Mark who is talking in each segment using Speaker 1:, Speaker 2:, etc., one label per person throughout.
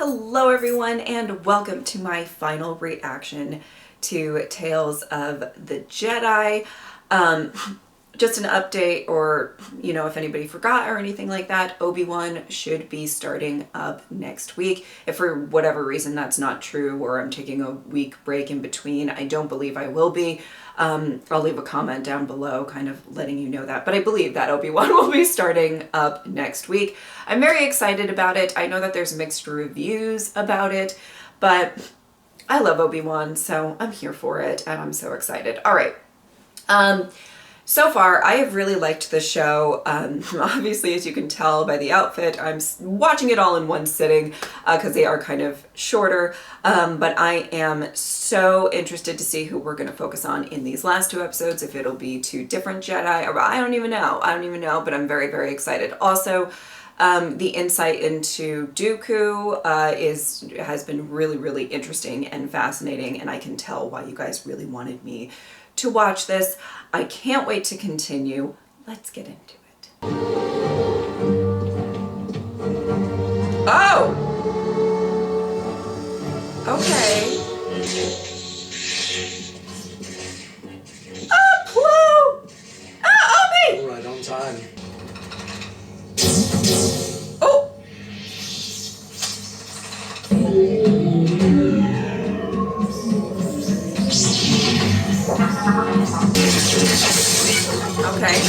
Speaker 1: Hello everyone and welcome to my final reaction to Tales of the Jedi. Just an update, or if anybody forgot or anything like that, Obi-Wan should be starting up next week. If for whatever reason that's not true, or I'm taking a week break in between, I don't believe I will be. I'll leave a comment down below kind of letting you know that, but I believe that Obi-Wan will be starting up next week. I'm very excited about it. I know that there's mixed reviews about it, but I love Obi-Wan, so I'm here for it and I'm so excited. All right. So far, I have really liked the show. Obviously, as you can tell by the outfit, I'm watching it all in one sitting because they are kind of shorter. But I am so interested to see who we're going to focus on in these last two episodes, if it'll be two different Jedi, or I don't even know, but I'm very, very excited. Also, the insight into Dooku has been really, really interesting and fascinating, and I can tell why you guys really wanted me to watch this. I can't wait to continue. Let's get into it. Oh! Okay. Oh, Plo! Oh, Obi!
Speaker 2: All right, on time.
Speaker 1: Oh!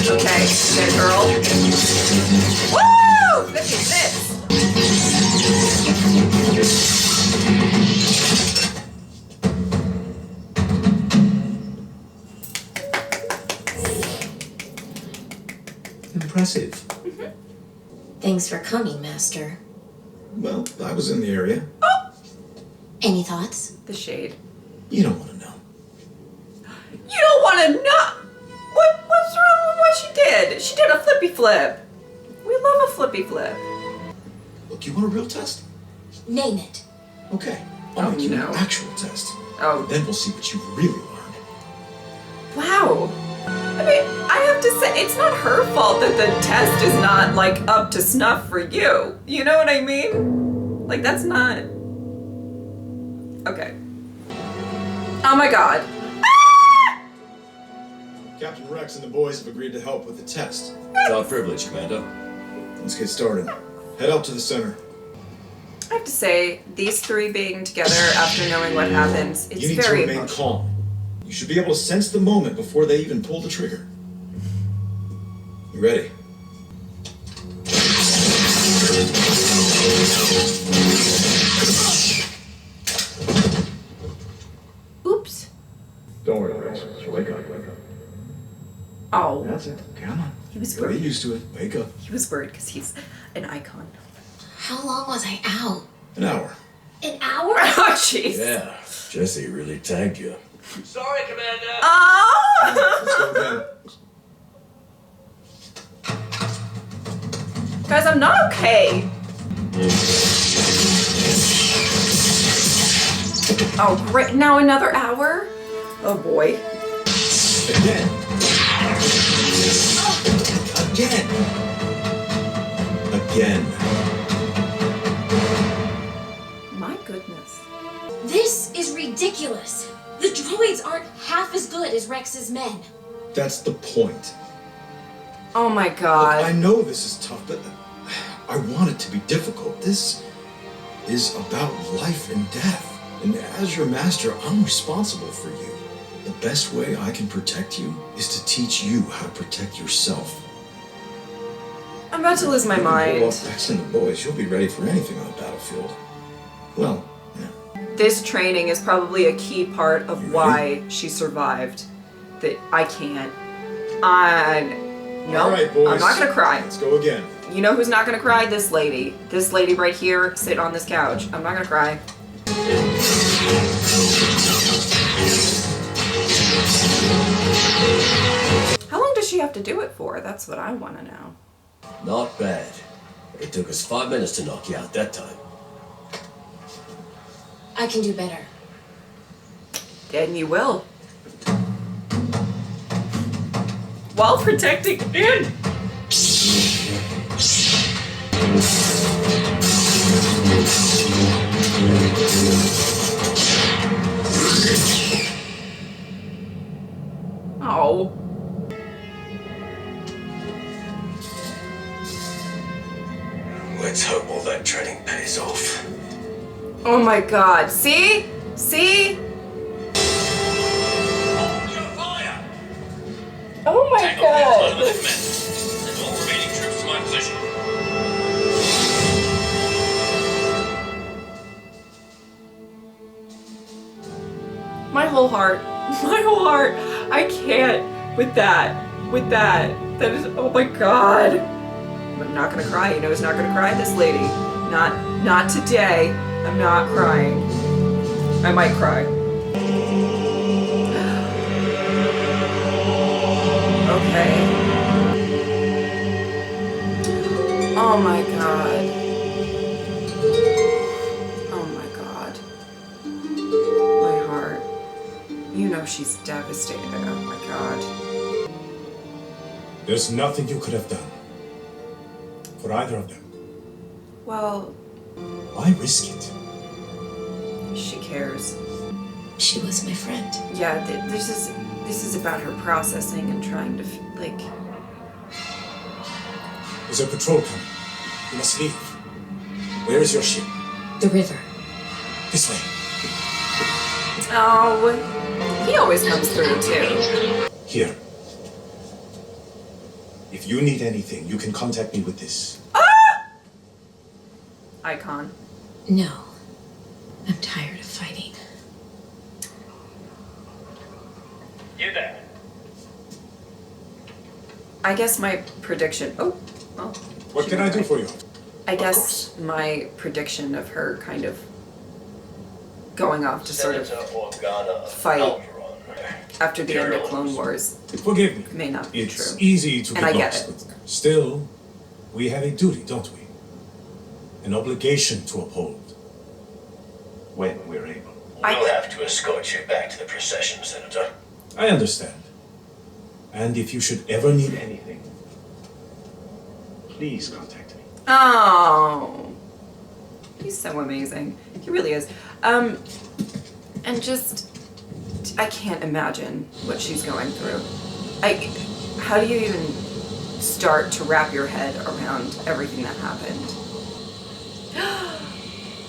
Speaker 1: Okay, there, girl. Woo! Look at this.
Speaker 2: Impressive.
Speaker 1: Mm-hmm.
Speaker 3: Thanks for coming, Master.
Speaker 2: Well, I was in the area.
Speaker 1: Oh!
Speaker 3: Any thoughts?
Speaker 1: The shade.
Speaker 2: You don't want to know.
Speaker 1: You don't want to know? What's wrong with what she did? She did a flippy flip. We love a flippy flip.
Speaker 2: Look, you want a real test?
Speaker 3: Name it.
Speaker 2: Okay, I'll make you
Speaker 1: no.
Speaker 2: an actual test.
Speaker 1: Oh.
Speaker 2: Then we'll see what you really learned.
Speaker 1: Wow. I mean, I have to say, it's not her fault that the test is not, like, up to snuff for you. You know what I mean? Like, that's not... Okay. Oh my god.
Speaker 2: Captain Rex and the boys have agreed to help with the test.
Speaker 4: It's our privilege, Commander.
Speaker 2: Let's get started. Head up to the center.
Speaker 1: I have to say, these three being together after knowing what happens, it's
Speaker 2: You need to
Speaker 1: very
Speaker 2: remain
Speaker 1: emotional.
Speaker 2: calm. You should be able to sense the moment before they even pull the trigger. You ready?
Speaker 1: Oops.
Speaker 2: Don't worry, Rex. Wake up.
Speaker 1: Oh.
Speaker 2: That's it. Come on.
Speaker 1: He was
Speaker 2: You'll be
Speaker 1: worried.
Speaker 2: used to it. Wake up.
Speaker 1: He was worried because he's an icon.
Speaker 3: How long was I out?
Speaker 2: An hour.
Speaker 3: An hour?
Speaker 1: Oh, jeez.
Speaker 4: Yeah, Jesse really tagged you. Sorry, Commander.
Speaker 1: Oh!
Speaker 2: Let's go again.
Speaker 1: Guys, I'm not okay. Oh, great. Now another hour? Oh, boy.
Speaker 2: Again. Again.
Speaker 1: My goodness.
Speaker 3: This is ridiculous. The droids aren't half as good as Rex's men.
Speaker 2: That's the point.
Speaker 1: Oh, my
Speaker 2: Look,
Speaker 1: God.
Speaker 2: I know this is tough, but I want it to be difficult. This is about life and death. And as your master, I'm responsible for you. The best way I can protect you is to teach you how to protect yourself.
Speaker 1: I'm about to lose my
Speaker 2: When you grow
Speaker 1: mind.
Speaker 2: up, Rex and the boys, you'll be ready for anything on the battlefield. Well, yeah.
Speaker 1: This training is probably a key part of why she survived. That I can't. No,
Speaker 2: All right, boys.
Speaker 1: I'm not gonna cry.
Speaker 2: Let's go again.
Speaker 1: You know who's not gonna cry? This lady. This lady right here, sitting on this couch. I'm not gonna cry. How long does she have to do it for? That's what I want to know.
Speaker 4: Not bad. It took us 5 minutes to knock you out that time.
Speaker 3: I can do better.
Speaker 1: And you will. While protecting Finn. Oh my god. See? See?
Speaker 5: Hold your fire!
Speaker 1: Oh my
Speaker 5: Tango has
Speaker 1: god.
Speaker 5: unlimited men. And all remaining troops to my position.
Speaker 1: My whole heart. My whole heart. I can't with that. With that. That is, oh my god. I'm not gonna cry. You know who's not gonna cry? This lady. Not today. I'm not crying. I might cry. Okay. Oh my god. Oh my god. My heart. You know she's devastated. Oh my god.
Speaker 2: There's nothing you could have done for either of them.
Speaker 1: Well,
Speaker 2: Why risk it?
Speaker 1: she cares.
Speaker 3: She was my friend.
Speaker 1: Yeah, this is about her processing and trying to like.
Speaker 2: There's a patrol coming. You must leave. Where is your ship?
Speaker 3: The river.
Speaker 2: This way.
Speaker 1: Oh, he always comes through too.
Speaker 2: Here. If you need anything, you can contact me with this.
Speaker 1: Icon.
Speaker 3: No. I'm tired of fighting.
Speaker 5: You there?
Speaker 1: I guess my prediction. Oh, well.
Speaker 2: What
Speaker 1: she
Speaker 2: can I
Speaker 1: went
Speaker 2: do
Speaker 1: right.
Speaker 2: for you?
Speaker 1: I guess my prediction of her kind of going off to sort of fight after the end of Clone Wars
Speaker 2: Forgive me.
Speaker 1: may not be
Speaker 2: It's
Speaker 1: true.
Speaker 2: easy to
Speaker 1: And
Speaker 2: get
Speaker 1: I get
Speaker 2: lost,
Speaker 1: it.
Speaker 2: but still, we have a duty, don't we? An obligation to uphold. When we're able.
Speaker 4: We'll have to escort you back to the procession, Senator.
Speaker 2: I understand. And if you should ever need anything, please contact me.
Speaker 1: Oh, he's so amazing. He really is. And just, I can't imagine what she's going through. How do you even start to wrap your head around everything that happened?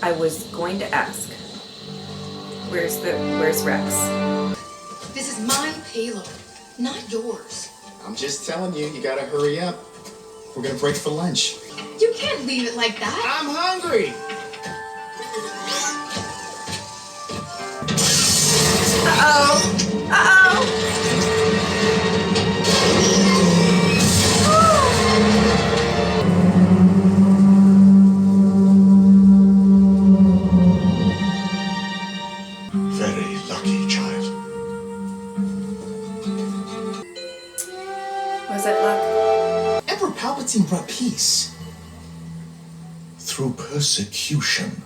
Speaker 1: I was going to ask, where's Rex?
Speaker 6: This is my payload, not yours.
Speaker 7: I'm just telling you, you gotta hurry up. We're gonna break for lunch.
Speaker 6: You can't leave it like that.
Speaker 7: I'm hungry!
Speaker 1: Uh-oh! Uh-oh!
Speaker 2: Very lucky child.
Speaker 1: Was it luck?
Speaker 7: Emperor Palpatine brought peace.
Speaker 2: Through persecution.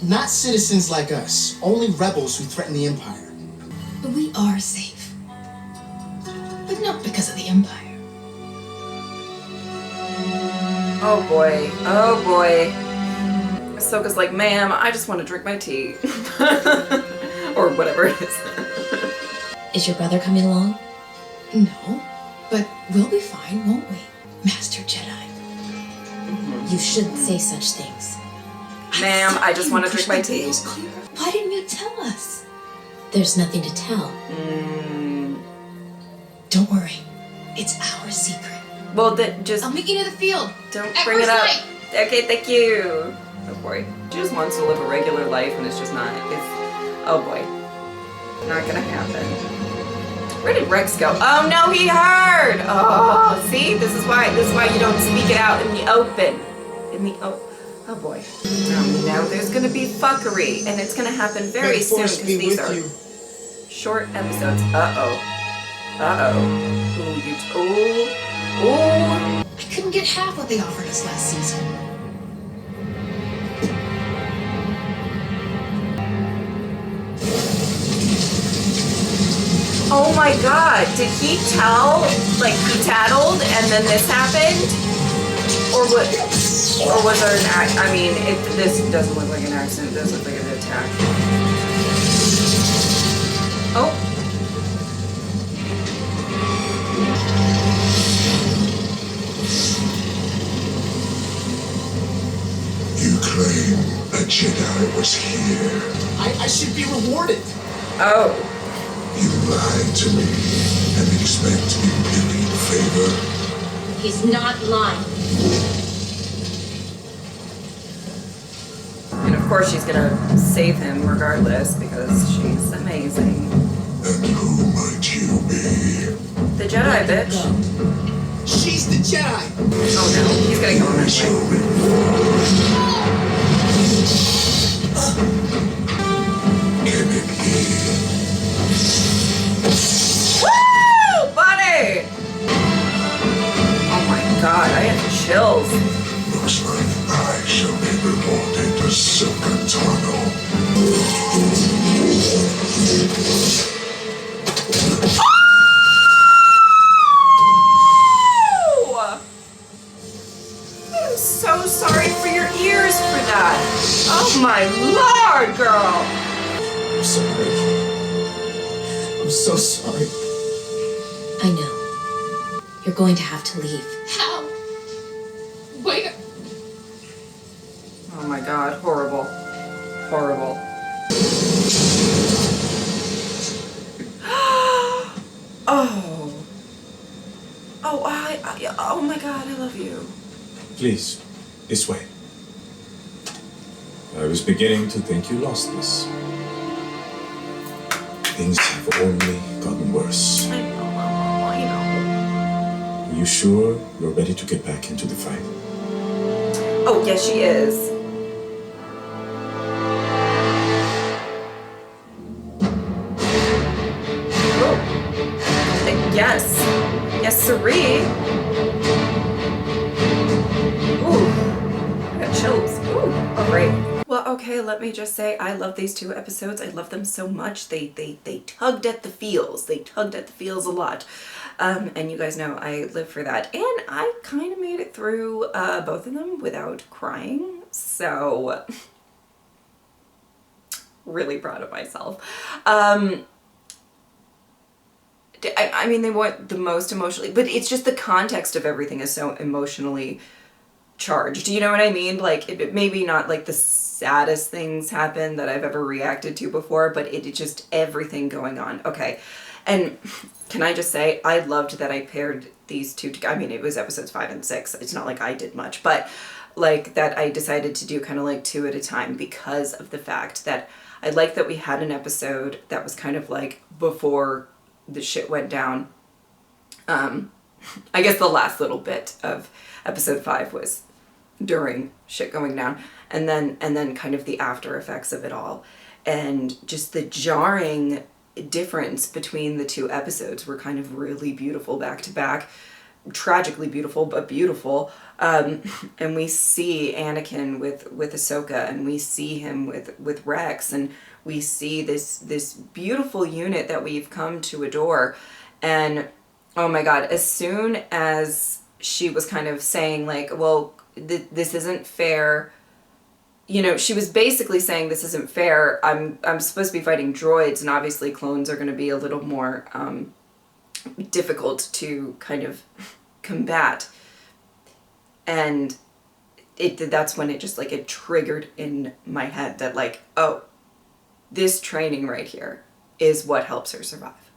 Speaker 7: Not citizens like us, only rebels who threaten the Empire.
Speaker 6: But we are safe. But not because of the Empire.
Speaker 1: Oh boy. Oh boy. Ahsoka's like, ma'am, I just want to drink my tea. Or whatever it is.
Speaker 3: Is your brother coming along?
Speaker 6: No, but we'll be fine, won't we, Master Jedi?
Speaker 3: You shouldn't say such things.
Speaker 1: Ma'am, I just want to drink my tea.
Speaker 6: Why didn't you tell us?
Speaker 3: There's nothing to tell.
Speaker 6: Don't worry, it's our secret.
Speaker 1: Well, just
Speaker 6: I'll meet you near the field.
Speaker 1: don't
Speaker 6: At
Speaker 1: bring it
Speaker 6: first
Speaker 1: up.
Speaker 6: light.
Speaker 1: Okay, thank you. Oh boy. She just wants to live a regular life and it's just not. Oh boy. Not gonna happen. Where did Rex go? Oh no, he heard! Oh, see? This is why you don't speak it out in the open. Oh boy. Now there's gonna be fuckery and it's gonna happen very
Speaker 7: May the
Speaker 1: soon
Speaker 7: Force
Speaker 1: because
Speaker 7: be
Speaker 1: these
Speaker 7: with
Speaker 1: are
Speaker 7: you.
Speaker 1: short episodes. Ooh.
Speaker 6: I couldn't get half what they offered us last season.
Speaker 1: Oh my god, did he tell, like he tattled and then this happened? Or what? Or was there an act? I mean, this doesn't look like an accident, this looks like an attack. Oh.
Speaker 8: You claim a Jedi was here.
Speaker 7: I should be rewarded.
Speaker 1: Oh.
Speaker 8: You lied to me and expect immediate favor.
Speaker 3: He's not lying.
Speaker 1: And of course she's gonna save him regardless because she's amazing.
Speaker 8: And who might you be?
Speaker 1: The Jedi, bitch.
Speaker 7: She's the Jedi.
Speaker 1: Oh no, he's gonna kill him anyway. Woo! Buddy! Oh my god, I have chills.
Speaker 8: Looks like I shall be rewarded a silken tunnel.
Speaker 1: I'm so sorry for your ears for that. Oh my lord, girl.
Speaker 7: I'm sorry. I'm so sorry.
Speaker 3: I know. You're going to have to leave.
Speaker 6: How? Where?
Speaker 1: Oh my god, horrible. Horrible. Oh. Oh my god, I love you.
Speaker 2: Please, this way. I was beginning to think you lost this. Things have only gotten worse.
Speaker 1: I know, Mama, I know.
Speaker 2: Are you sure you're ready to get back into the fight?
Speaker 1: Oh, yes, she is. Oh. Yes. Yes, siree. Ooh. I got chills. Ooh. All right. Well, okay, let me just say I love these 2 episodes. I love them so much. They tugged at the feels. They tugged at the feels a lot. And you guys know I live for that. And I kind of made it through both of them without crying. So really proud of myself. I mean, they weren't the most emotionally, but it's just the context of everything is so emotionally charged. You know what I mean? Like, it maybe not like the saddest things happen that I've ever reacted to before, but it just everything going on. Okay. And can I just say, I loved that I paired these two together. I mean, it was episodes 5 and 6. It's not like I did much, but like that I decided to do kind of like 2 at a time because of the fact that I like that we had an episode that was kind of like before the shit went down. I guess the last little bit of episode 5 was during shit going down, and then kind of the after effects of it all, and just the jarring difference between the 2 episodes were kind of really beautiful back to back, tragically beautiful, but beautiful. And we see Anakin with Ahsoka, and we see him with Rex, and we see this beautiful unit that we've come to adore. And oh my god, as soon as she was kind of saying like, well, this isn't fair, you know, she was basically saying this isn't fair. I'm supposed to be fighting droids, and obviously clones are going to be a little more difficult to kind of combat. And that's when it just like it triggered in my head that like, oh, this training right here is what helps her survive.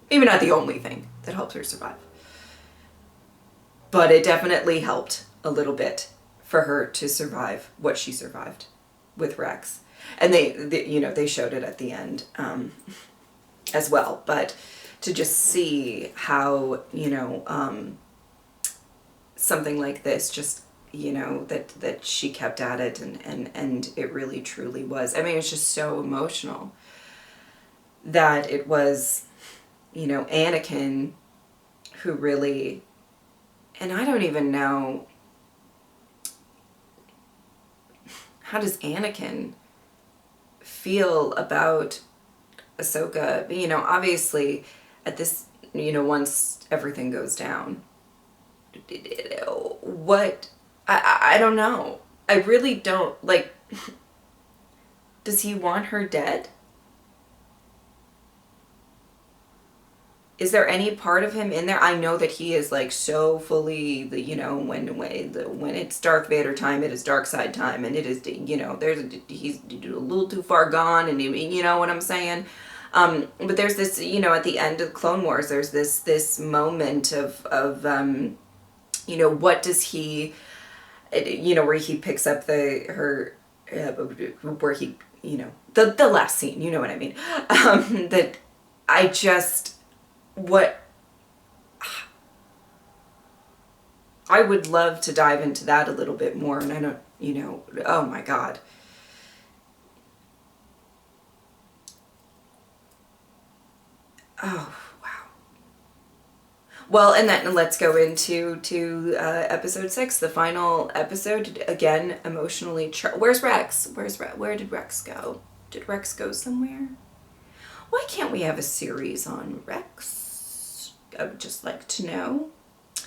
Speaker 1: Maybe not the only thing that helps her survive, but it definitely helped a little bit for her to survive what she survived with Rex. And they you know, they showed it at the end as well, but to just see how, you know, something like this just, you know, that she kept at it, and it really truly was. I mean, it's just so emotional that it was, you know, Anakin who really, and I don't even know, how does Anakin feel about Ahsoka? You know, obviously at this, you know, once everything goes down, what, I don't know. I really don't, like, does he want her dead? is there any part of him in there? I know that he is like so fully the, you know, when it's Darth Vader time, it is dark side time, and it is, you know, he's a little too far gone, and you know what I'm saying. But there's this, you know, at the end of Clone Wars, there's this moment of you know, what does he, you know, where he picks up where he, you know, the last scene, you know what I mean. That I just, what I would love to dive into that a little bit more, and I don't, you know, oh my God. Oh, wow. Well, and then let's go into episode 6, the final episode. Again, emotionally. Where's Rex? Where did Rex go? Did Rex go somewhere? Why can't we have a series on Rex? I would just like to know.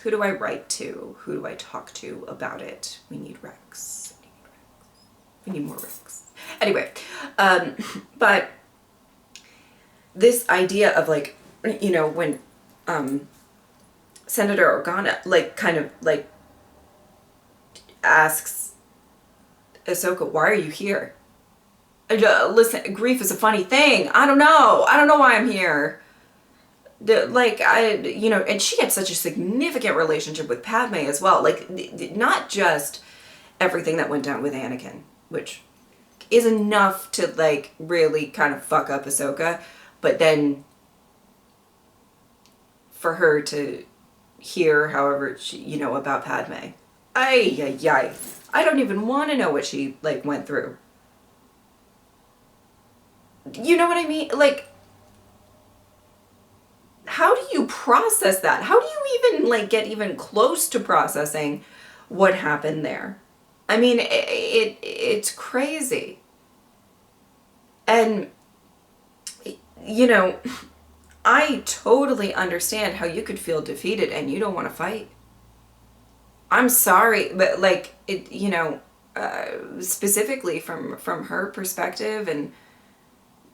Speaker 1: Who do I write to? Who do I talk to about it? We need Rex. We need more Rex. Anyway, but this idea of like, you know, when Senator Organa like kind of like asks Ahsoka, why are you here? Listen, grief is a funny thing. I don't know why I'm here. You know, and she had such a significant relationship with Padme as well. Like, not just everything that went down with Anakin, which is enough to like really kind of fuck up Ahsoka, but then for her to hear, however, she, you know, about Padme, I don't even want to know what she like went through. You know what I mean? Like, how do you process that? How do you even like get even close to processing what happened there? I mean, it's crazy. And, you know, I totally understand how you could feel defeated and you don't want to fight. I'm sorry, but like, it, you know, specifically from her perspective and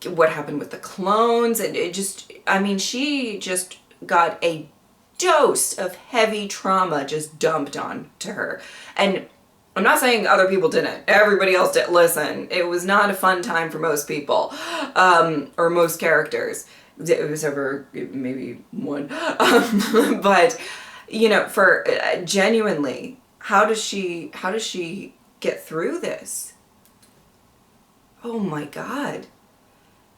Speaker 1: what happened with the clones, and it just, I mean, she just got a dose of heavy trauma just dumped on to her. And I'm not saying other people didn't. Everybody else did. Listen, it was not a fun time for most people, or most characters. It was ever maybe one. But, you know, for genuinely, how does she get through this? Oh my God.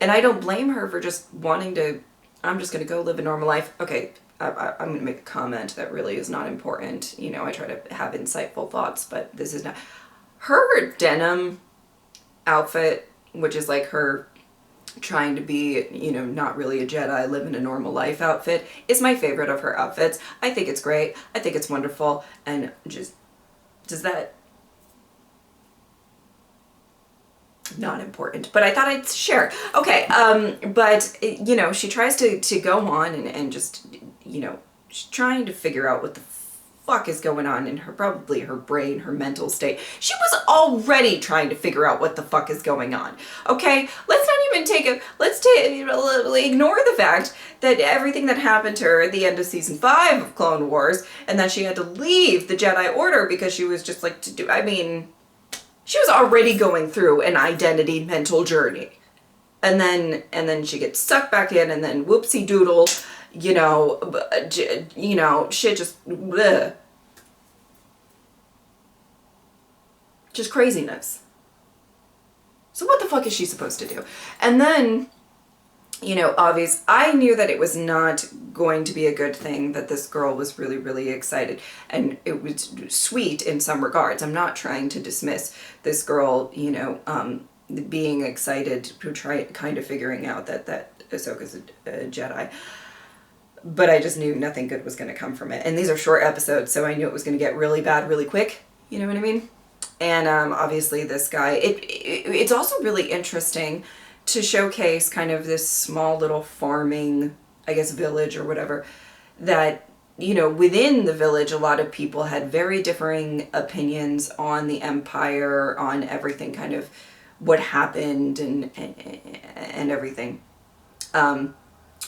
Speaker 1: And I don't blame her for just wanting to, I'm just going to go live a normal life. Okay, I'm going to make a comment that really is not important. You know, I try to have insightful thoughts, but this is not. Her denim outfit, which is like her trying to be, you know, not really a Jedi, living a normal life outfit, is my favorite of her outfits. I think it's great. I think it's wonderful. And just, does that... not important, but I thought I'd share. Okay, but, you know, she tries to go on and just, you know, she's trying to figure out what the fuck is going on in her, probably her brain, her mental state. She was already trying to figure out what the fuck is going on. Okay, let's not even ignore the fact that everything that happened to her at the end of season 5 of Clone Wars, and that she had to leave the Jedi Order because she was just like, I mean, she was already going through an identity mental journey. And then she gets sucked back in, and then whoopsie doodle, you know, shit just, bleh. Just craziness. So what the fuck is she supposed to do? And then, you know, I knew that it was not going to be a good thing, that this girl was really, really excited. And it was sweet in some regards. I'm not trying to dismiss this girl, you know, being excited to try kind of figuring out that Ahsoka's a Jedi. But I just knew nothing good was going to come from it. And these are short episodes, so I knew it was going to get really bad really quick. You know what I mean? And obviously this guy, it's also really interesting to showcase kind of this small little farming, I guess, village or whatever, that, you know, within the village, a lot of people had very differing opinions on the Empire, on everything, kind of what happened and everything.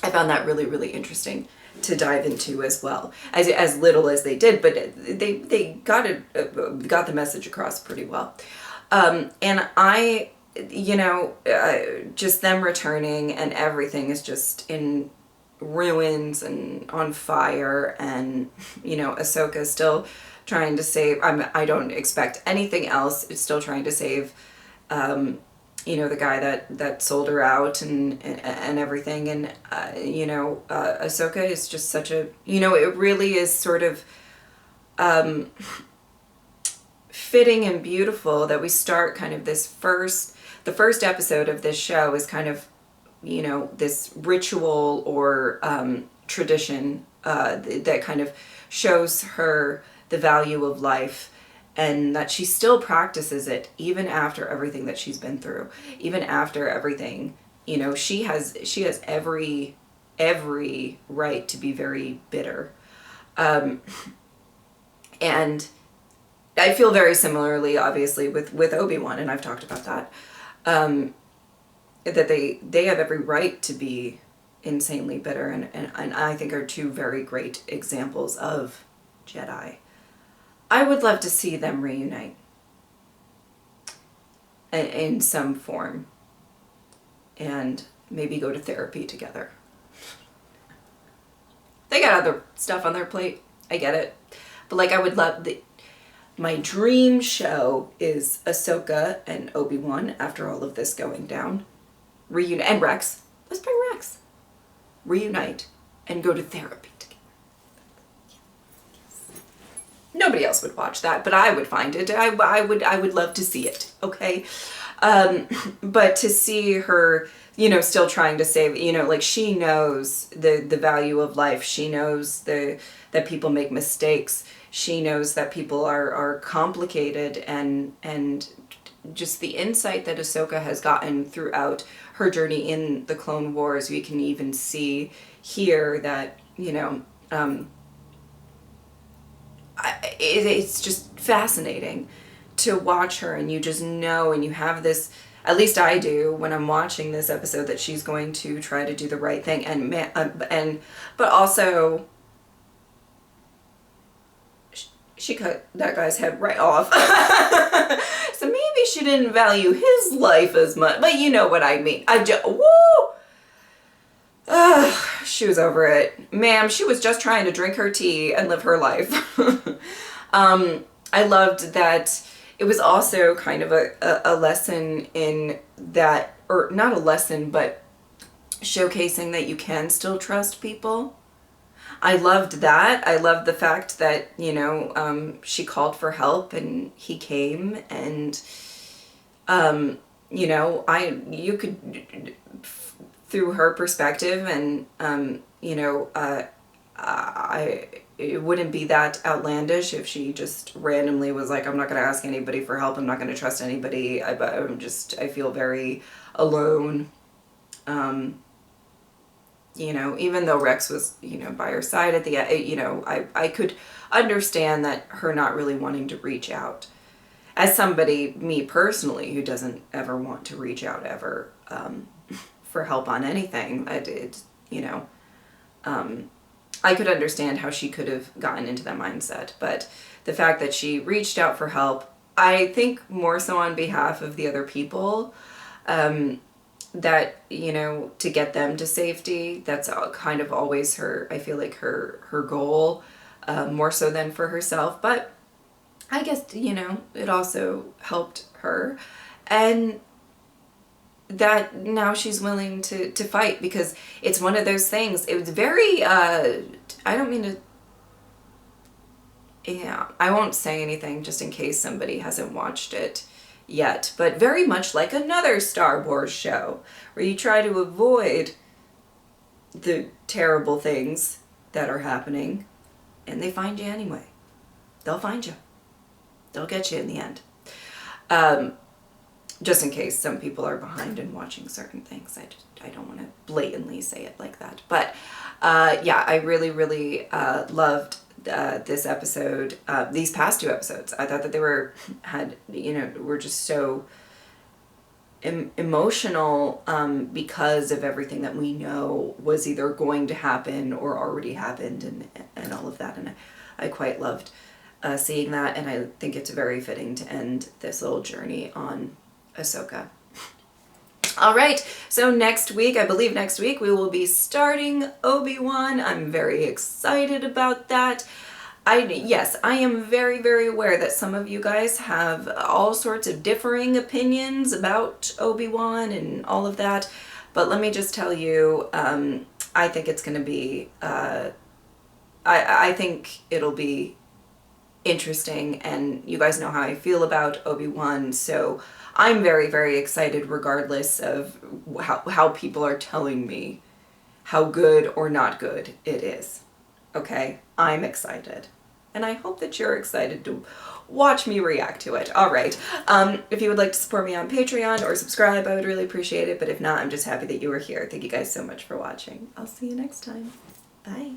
Speaker 1: I found that really, really interesting to dive into as well, as little as they did, but they got the message across pretty well. And I, just them returning and everything is just in ruins and on fire, and Ahsoka is still trying to save. I don't expect anything else. It's still trying to save the guy that sold her out and everything. And Ahsoka is just such a, it really is sort of fitting and beautiful that we start kind of the first episode of this show is kind of, this ritual or tradition that kind of shows her the value of life, and that she still practices it even after everything that she's been through, even after everything, she has every right to be very bitter. And I feel very similarly, obviously, with Obi-Wan, and I've talked about that, that they have every right to be insanely bitter, and I think are two very great examples of Jedi. I would love to see them reunite in some form and maybe go to therapy together. They got other stuff on their plate. I get it. But I would love my dream show is Ahsoka and Obi-Wan after all of this going down. Reunite. And Rex. Let's bring Rex. Reunite and go to therapy together. Nobody else would watch that, but I would find it. I would love to see it. Okay. But to see her, still trying to save, she knows the value of life. She knows that people make mistakes. She knows that people are complicated, and just the insight that Ahsoka has gotten throughout her journey in the Clone Wars, we can even see here that, it's just fascinating to watch her, and you just know, and you have this, at least I do when I'm watching this episode, that she's going to try to do the right thing, but also she cut that guy's head right off. So maybe she didn't value his life as much, but you know what I mean. She was over it. Ma'am, she was just trying to drink her tea and live her life. I loved that it was also kind of a lesson in that, or not a lesson, but showcasing that you can still trust people. I loved that. I loved the fact that, she called for help and he came, and, you could, through her perspective, and, it wouldn't be that outlandish if she just randomly was like, I'm not going to ask anybody for help. I'm not going to trust anybody. I feel very alone. Even though Rex was, by her side at the end, I could understand that her not really wanting to reach out. As somebody, me personally, who doesn't ever want to reach out ever for help on anything, I could understand how she could have gotten into that mindset. But the fact that she reached out for help, I think more so on behalf of the other people, that, to get them to safety, that's kind of always I feel like her goal, more so than for herself. But I guess, it also helped her. And that now she's willing to fight, because it's one of those things. It was very, I don't mean to, I won't say anything just in case somebody hasn't watched it yet, but very much like another Star Wars show where you try to avoid the terrible things that are happening, and they find you anyway. They'll find you. They'll get you in the end. Just in case some people are behind in watching certain things. I don't want to blatantly say it like that. But I really, really loved this episode, these past two episodes. I thought that they were just so emotional because of everything that we know was either going to happen or already happened, and all of that. And I quite loved seeing that, and I think it's very fitting to end this little journey on Ahsoka. All right, so next week, I believe next week, we will be starting Obi-Wan. I'm very excited about that. Yes, I am very, very aware that some of you guys have all sorts of differing opinions about Obi-Wan and all of that, but let me just tell you, I think it's going to be, I think it'll be interesting, and you guys know how I feel about Obi-Wan, so I'm very, very excited regardless of how people are telling me how good or not good it is. Okay? I'm excited. And I hope that you're excited to watch me react to it. All right. If you would like to support me on Patreon or subscribe, I would really appreciate it. But if not, I'm just happy that you were here. Thank you guys so much for watching. I'll see you next time. Bye.